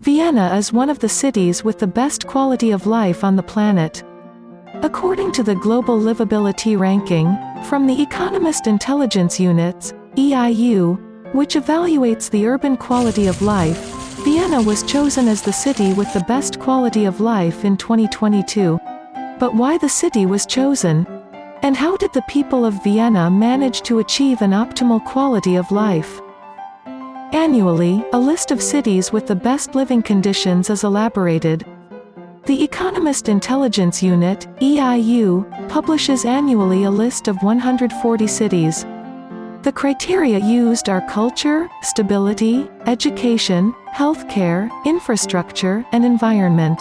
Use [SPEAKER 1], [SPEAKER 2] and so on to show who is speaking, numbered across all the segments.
[SPEAKER 1] Vienna is one of the cities with the best quality of life on the planet. According to the Global Livability Ranking, from the Economist Intelligence Unit's (EIU), which evaluates the urban quality of life, Vienna was chosen as the city with the best quality of life in 2022. But why the city was chosen? And how did the people of Vienna manage to achieve an optimal quality of life? Annually, a list of cities with the best living conditions is elaborated. The Economist Intelligence Unit (EIU) publishes annually a list of 140 cities. The criteria used are culture, stability, education, healthcare, infrastructure, and environment.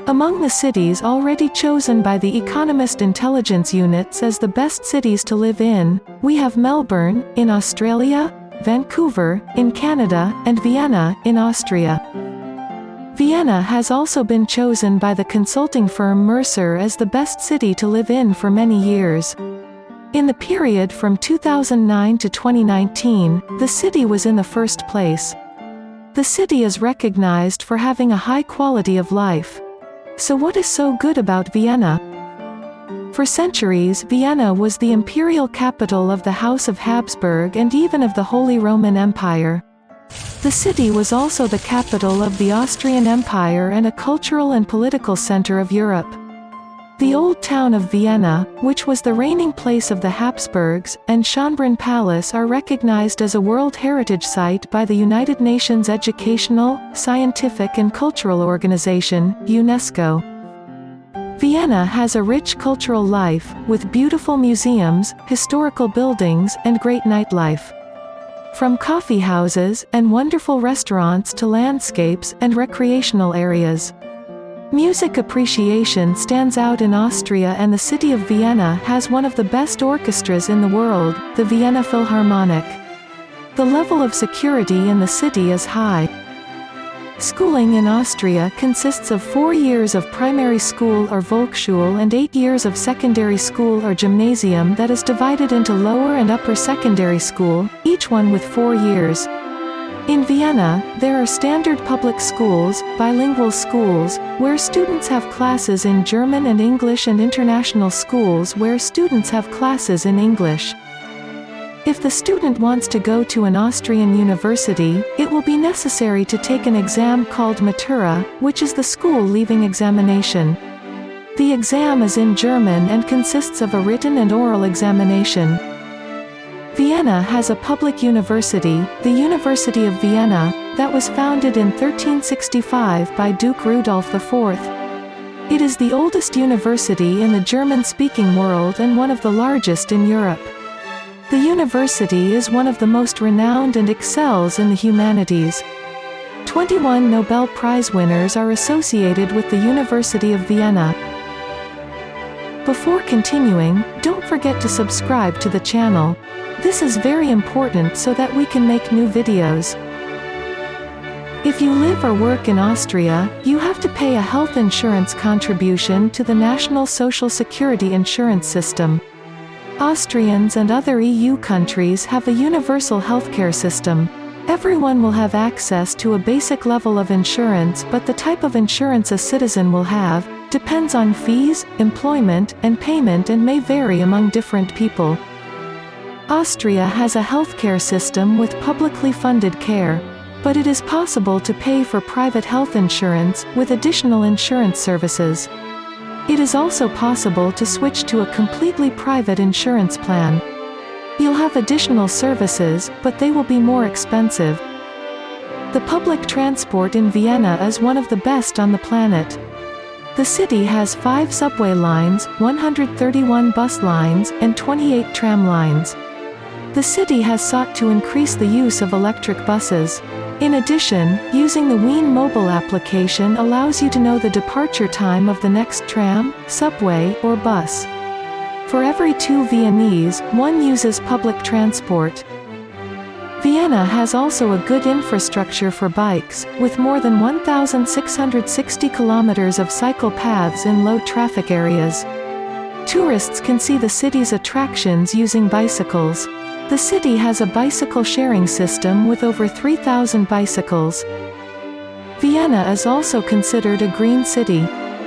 [SPEAKER 1] Among the cities already chosen by the Economist Intelligence Units as the best cities to live in, we have Melbourne, in Australia, Vancouver, in Canada, and Vienna, in Austria. Vienna has also been chosen by the consulting firm Mercer as the best city to live in for many years. In the period from 2009 to 2019, the city was in the first place. The city is recognized for having a high quality of life. So what is so good about Vienna? For centuries, Vienna was the imperial capital of the House of Habsburg and even of the Holy Roman Empire. The city was also the capital of the Austrian Empire and a cultural and political center of Europe. The old town of Vienna, which was the reigning place of the Habsburgs, and Schönbrunn Palace are recognized as a World Heritage Site by the United Nations Educational, Scientific and Cultural Organization, UNESCO. Vienna has a rich cultural life, with beautiful museums, historical buildings, and great nightlife. From coffee houses and wonderful restaurants to landscapes and recreational areas. Music appreciation stands out in Austria, and the city of Vienna has one of the best orchestras in the world, the Vienna Philharmonic. The level of security in the city is high. Schooling in Austria consists of 4 years of primary school or Volksschule and 8 years of secondary school or gymnasium that is divided into lower and upper secondary school, each one with 4 years. In Vienna, there are standard public schools, bilingual schools, where students have classes in German and English, and international schools where students have classes in English. If the student wants to go to an Austrian university, it will be necessary to take an exam called Matura, which is the school leaving examination. The exam is in German and consists of a written and oral examination. Vienna has a public university, the University of Vienna, that was founded in 1365 by Duke Rudolf IV. It is the oldest university in the German-speaking world and one of the largest in Europe. The university is one of the most renowned and excels in the humanities. 21 Nobel Prize winners are associated with the University of Vienna. Before continuing, don't forget to subscribe to the channel. This is very important so that we can make new videos. If you live or work in Austria, you have to pay a health insurance contribution to the National Social Security Insurance System. Austrians and other EU countries have a universal healthcare system. Everyone will have access to a basic level of insurance, but the type of insurance a citizen will have depends on fees, employment, and payment, and may vary among different people. Austria has a healthcare system with publicly funded care, but it is possible to pay for private health insurance with additional insurance services. It is also possible to switch to a completely private insurance plan. You'll have additional services, but they will be more expensive. The public transport in Vienna is one of the best on the planet. The city has 5 subway lines, 131 bus lines, and 28 tram lines. The city has sought to increase the use of electric buses. In addition, using the Wien mobile application allows you to know the departure time of the next tram, subway, or bus. For every 2 Viennese, 1 uses public transport. Vienna has also a good infrastructure for bikes, with more than 1,660 kilometers of cycle paths in low traffic areas. Tourists can see the city's attractions using bicycles. The city has a bicycle sharing system with over 3,000 bicycles. Vienna is also considered a green city.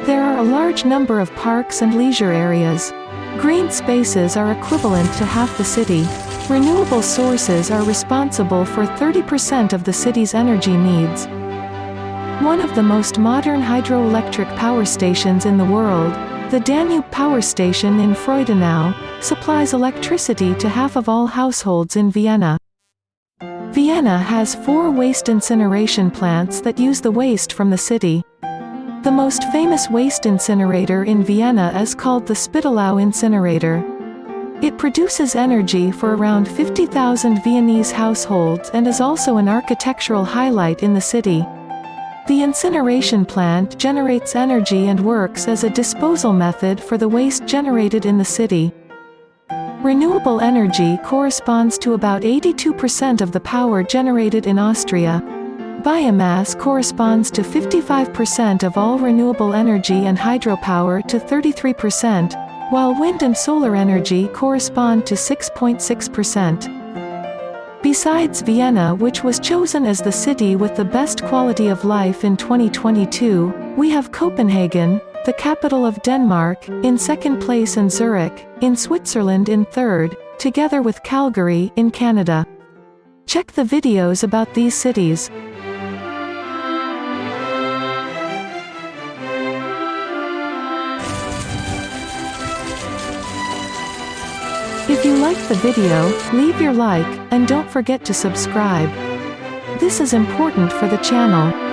[SPEAKER 1] There are a large number of parks and leisure areas. Green spaces are equivalent to half the city. Renewable sources are responsible for 30% of the city's energy needs. One of the most modern hydroelectric power stations in the world, the Danube Power Station in Freudenau, supplies electricity to half of all households in Vienna. Vienna has 4 waste incineration plants that use the waste from the city. The most famous waste incinerator in Vienna is called the Spitalau incinerator. It produces energy for around 50,000 Viennese households and is also an architectural highlight in the city. The incineration plant generates energy and works as a disposal method for the waste generated in the city. Renewable energy corresponds to about 82% of the power generated in Austria. Biomass corresponds to 55% of all renewable energy and hydropower to 33%, while wind and solar energy correspond to 6.6%. Besides Vienna, which was chosen as the city with the best quality of life in 2022, we have Copenhagen, the capital of Denmark, in second place, and Zurich, in Switzerland, in third, together with Calgary, in Canada. Check the videos about these cities. If you liked the video, leave your like, and don't forget to subscribe. This is important for the channel.